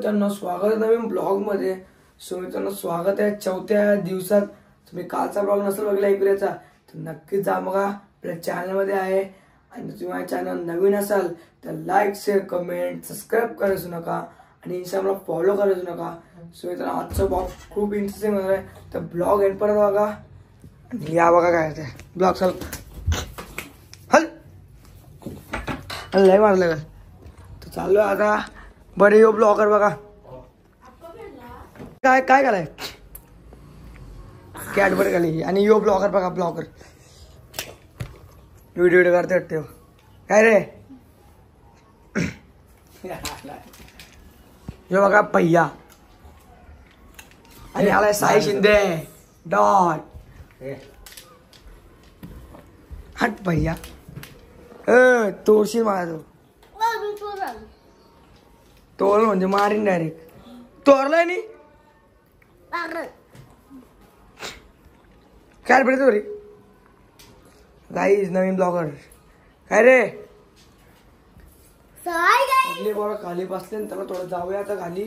मित्रांनो, स्वागत आहे नवीन ब्लॉग मध्ये। मित्रांनो, स्वागत आहे 4थ्या दिवसात। तुम्ही कालचा ब्लॉग नसेल बघितला ऐकूयाचा तर नक्कीच जा बघा, आपल्या चॅनल मध्ये आहे। आणि तुम्ही माझ्या चॅनल नवीन असाल तर लाईक शेअर कमेंट सबस्क्राईब करायचू नका आणि इंस्टाग्रामला फॉलो करायचू नका। मित्रांनो, आजचा ब्लॉग खूप इंटरेस्टिंग होणार आहे, तर ब्लॉग एंड पर्यंत बघा। या बघा काय आहे ब्लॉग चाल हल लय मारलं तर चालू आता। बरे यो ब्लॉगर बघा काय काय कराय कॅडबरी खाली आणि यो ब्लॉगर बघा, ब्लॉगर व्हिडिओ करते वाटते काय रे। यो बघा भैया आणि आलाय साई शिंदे डॉट हट भैया तोडशील मला तोल म्हणजे मारीन डायरेक्ट। तोरलाय नी काय पडतो रे गाईज नवीन ब्लॉगर काय रे। बघा खाली बसले त्याला थोडं जाऊया आता खाली।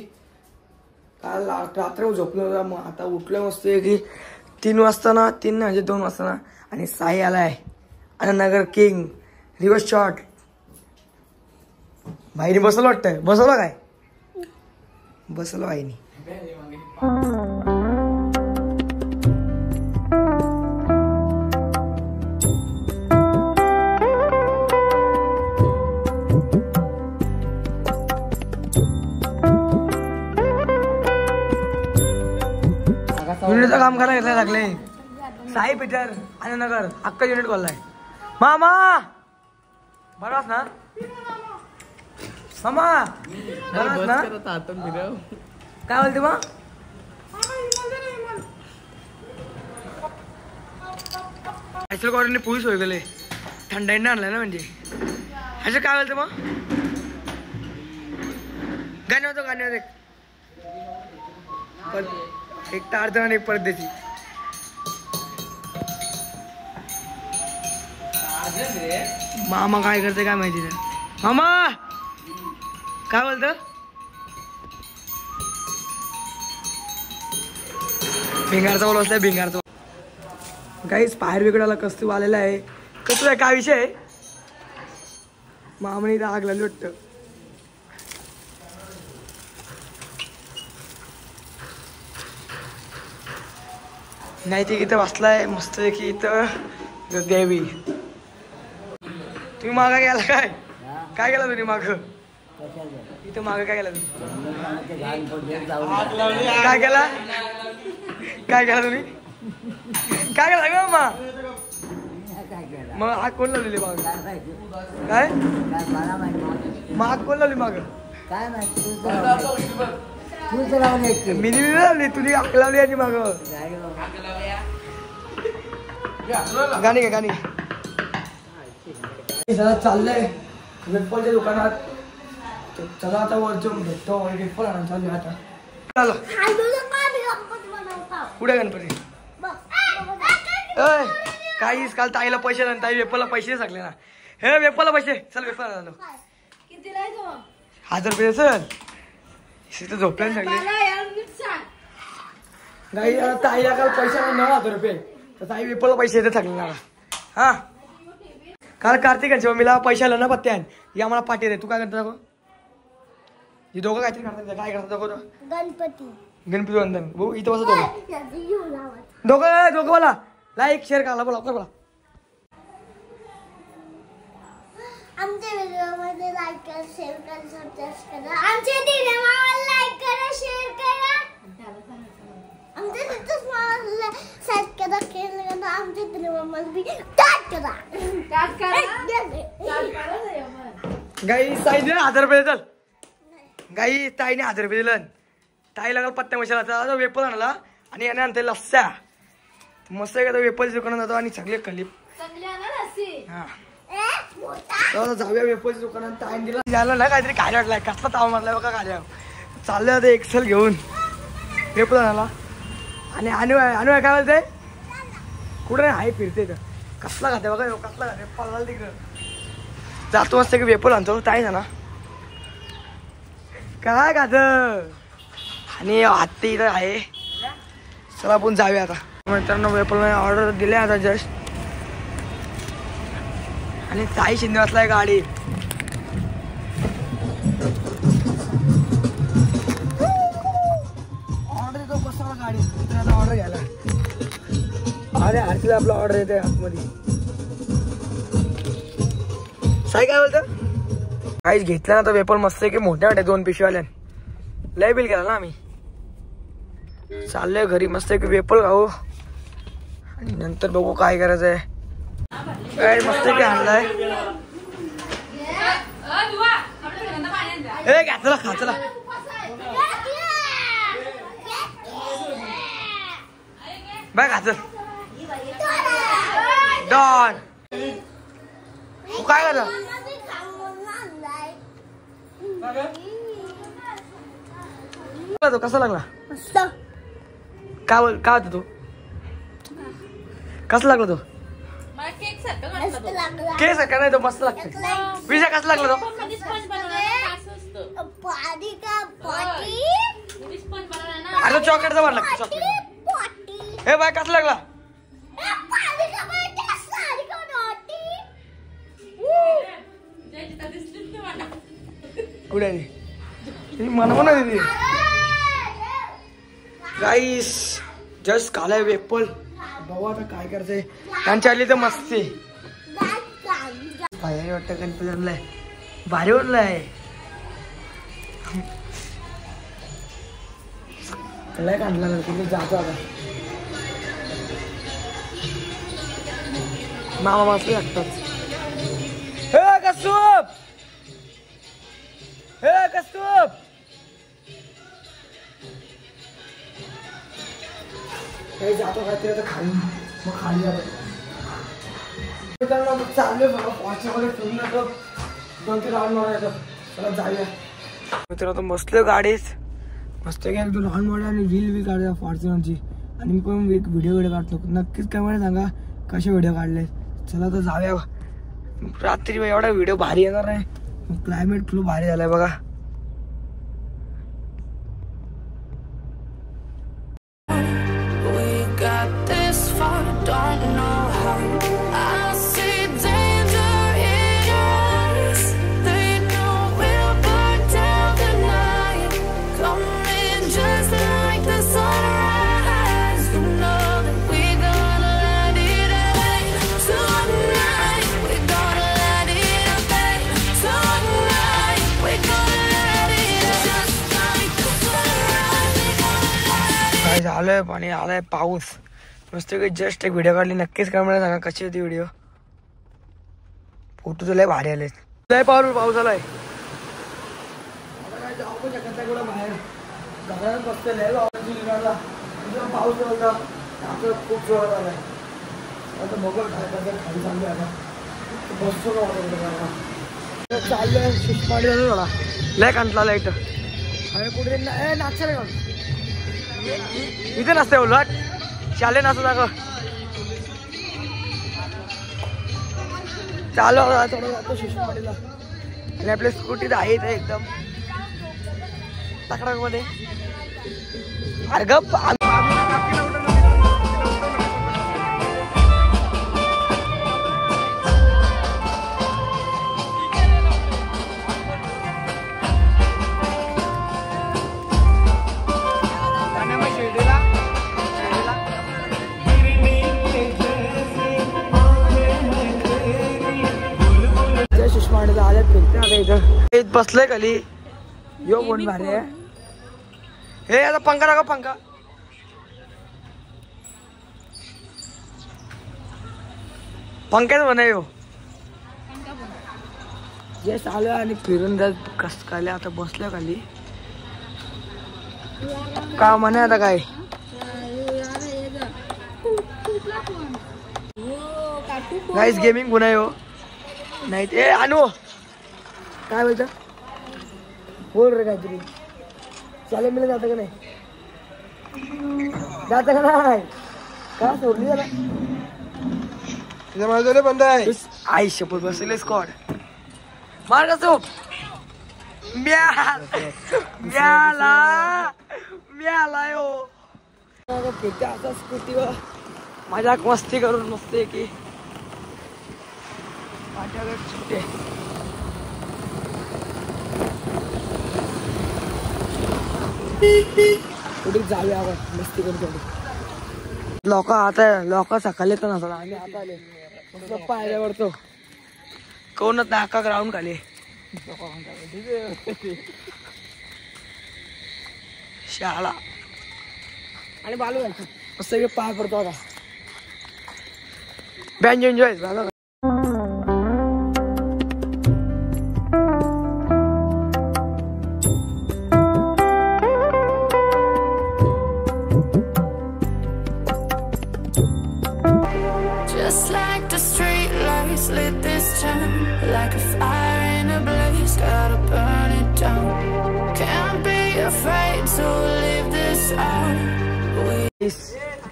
काल रात्र झोपलो होता, मग आता उठलो मस्त की 3 वाजता ना, 3 म्हणजे 2 वाजता ना। आणि साई आलाय अननगर किंग रिवर्स शॉट भाईने बसवलं वाटतंय। बसवलं काय बसवलं भाईनी। युनिटचं काम करायला लागले साई पीटर अननगर अक्का युनिट बोललाय। मामा बरोबर ना मामा बरोबर ना काय बोलते मग ऍक्च्युअल कॉर्डने पोलीस होय गेले थंडाईने आणलाय ना म्हणजे असं काय बोलते मग गाणे होतो गाणे होते एक टाळतं आणि एक परदेशी। मामा काय करते काय माहिती नाही। मामा काय बोलत भिंगारचा बोल असलाय भिंगारचा काहीच बाहेर बिघडायला कस्तूब आलेला आहे। कसं आहे काय विषय मामाने इथं आग लागली वाटतं। नाही ती इथं बसलाय मस्त की इथं देवी। तुम्ही मागा गेला काय काय केला तुम्ही माग इथं माग काय केला तुम्ही काय केला काय केला तुम्ही काय केला ग मा मग आग कोण लावलेली माग काय मग आग कोण लावली माग काय माहिती मी लावली तुझी आग लावली आणि माग गाणी का गाणी चाललंय वेफलच्या दुकानात। चला आता वरचून भेटतो वेफल आणून चालू आता। कुठे गणपती काहीच काल ताईला पैसे नाही, ताई वेफलला पैसे सांगले ना। हे वेफलला पैसे चल वेफल आलो 1000 रुपये चल तिथं झोपल्या सगळे गाई। ताईला काल पैसे 9000 रुपये तर ताई वेफलला पैसे येते सांगले ना। हा काल कार्तिकांच्या मम्मीला पैसे आलं ना पत्त्यान या मला पाठी रे। तू काय करता हे दोघं काहीतरी करतात काय करतात गणपती गणपती वंदन भाऊ इथं बसत दोघं दोघं बोला लाईक शेअर करा बोला बोला। आमच्या व्हिडिओमध्ये लाईक करा शेअर करा सबस्क्राइब करा। आमच्या दिने मामाला लाईक करा शेअर करा। आमच्या तिथंच मामाला सबस्क्राइब करा आमच्या दिने मामाला बी टॅग करा गाई ताईने 1000 रुपये चल गाई ताईने 1000 रुपये दिलं। ताईला काल पत्त्या मशाला वेपल आणला आणि याने आणते लस्स्या मस्त आहे का वेपलच्या दुकानात जातो आणि सगळे क्लिप हा जाऊया वेपलच्या दुकानात। ताईने दिला झालं ना काहीतरी काय वाटलाय कसला ताव मारलाय बघा काय चाललंय आता एक्सेल घेऊन वेपल आणाला आणि आणू आहे काय बोलते कुठे नाही आहे फिरते तर कसला खाते बघा कसला खाते पळाला तिकडं जातो मस्त की वेपल आणतो ताई ना काय खात आणि हत्ती इथं आहे. चला आपण जाऊया आता. मित्रांनो वेपल ऑर्डर दिले आता जस्ट. आणि साई शिंदे वाजलाय गाडी. ऑर्डर देतो बसा गाडी. आता ऑर्डर घ्यायला. अरे आरतीला आपला ऑर्डर येते आतमध्ये. साई काय बोलतो. काहीच घेतलं ना तर वेपल मस्त आहे की मोठ्या वाटे 2 पिशव्याल्यान. लय बिल केला ना आम्ही. चाललोय घरी मस्त आहे की वेपल खाऊ आणि नंतर बघू काय करायचंय. काय मस्त की आणलाय. ए घ्याचला खाचला बाय खाचल डॉन. तू काय करता. तो कसा लागला. काय होता तो. कसा लागला तो. केस सारखा नाही तो मस्त लागतो. विषय कसा लागला तो. अरे चॉकलेटचा वाट लागतो. चॉकलेट हे बाय कसा लागला. कुठे मला म्हणा दिली. गाईस जस्ट खालाय वेपल. बघू आता काय करायचंय. त्यांची आली तर मस्ती. भारी वाटतं गणपती आणलाय. भारी बनलाय. लय काढला तुम्ही जातो आता. मामा मस्त लागतात. हे कसूप हे कसूप. हे जातो काहीतरी आता खाली. मग खाली जातो. चालू वॉचमध्ये फिरून जातो. 2-3 राऊंड मारायचं. चला जाऊया मित्रांनो. बसलो गाडीत मस्त काय 1-2 राऊंड मारा आणि रील काढूया फॉर्च्युनरची. आणि मी पण एक व्हिडिओ काढतो. नक्कीच कमेंट सांगा कसे व्हिडिओ काढले. चला तर जाऊया. रात्री एवढा व्हिडिओ भारी येणार आहे. क्लायमेट फ्लो भारी झालाय बघा. आलोय पाणी आलाय पाऊस मस्त काही. जस्ट एक व्हिडिओ काढली. नक्कीच कमेंट सांगा कशी होती व्हिडिओ. फोटो तर लय भारी आले. लय पाऊस आलाय. जाऊ पण शकत नाही कुठं बाहेर. घरात बसलेलं पाऊस होता. खूप जोरात आलाय. आता बघू काय करतात. खाली चाललोय आता. बसतो का चाललोय. शिष्टपाडी झालं थोडा. लय कंटला लाईट. अरे कुठे नाचले का इथे नसते उलट. चाले नसतं जागं. चालू थोडं जातो शिष्टवाडीला. आणि आपल्या स्कूटी तर आहे एकदम तकडाक मध्ये. अरे गप. बसलोय खाली. यो कोण भारी आहे. हे आता पंखा टाका. पंखा पंख्याच बना यो. जे चालू आणि फिरून जात कस काय. आता बसलोय खाली. का म्हणे आता काय. गाईस गेमिंग गुन्हा यो नाही ते. आणू काय बोलतं. बोल रे काहीतरी. चालेल मिळेल. जातं का नाही. जातं का नाही. का सोडली त्याला. बंद आहे. आई शपथ बसले स्कॉड. मार का चोप. मिळाला हो फिरते आता स्कूटीवर मजाक मस्ती करून मस्त की सुट्टे कुठे जाऊया आपण मस्ती करून थोडी लोक आता लोक सकाळी तर नसला आम्ही आता आले पायऱ्यावरतो कोणच ना अख्खा ग्राउंड खाली शाळा आणि बालू घालतो सगळे पाय पडतो आता बँज एन्जॉय झालं Just like the street lights lit this town, like a fire in a blaze, gotta burn it down. Can't be afraid to leave this out.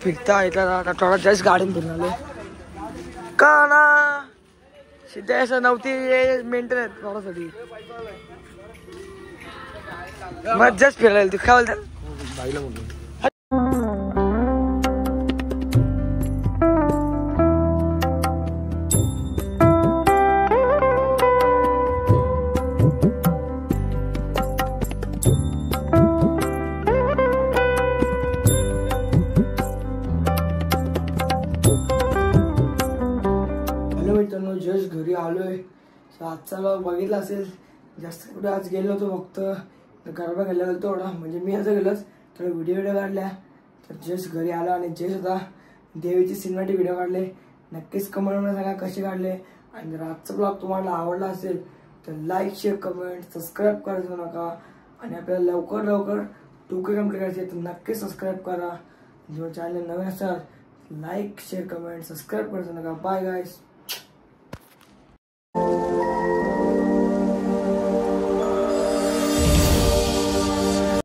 फिरता येतला थोडा जस्ट गार्डन फिरून आले का ना सिद्धा असं नव्हती मेंटेन आहेत थोडासाठी मग जस्ट फिरायला तू काय बोलतात मित्रांनो जस्ट घरी आलोय आजचा ब्लॉग बघितला असेल जास्त कुठे आज गेलो होतो फक्त गरबा खेळला गेलो थोडा म्हणजे मी असं गेलोच थोडं व्हिडिओ काढल्या तर जस्ट घरी आलो आणि जस्ट आता देवीची सिनेमॅटिक व्हिडिओ काढले नक्कीच कमेंटमध्ये सांगा कसे काढले आणि जर आजचा ब्लॉग तुम्हाला आवडला असेल तर लाईक शेअर कमेंट सबस्क्राईब करायचं नका आणि आपल्याला लवकर 2K कंप्लीट करायचे तर नक्कीच सबस्क्राईब करा जर चॅनल नवीन असाल लाईक शेअर कमेंट सबस्क्राईब करायचं नका बाय गाईस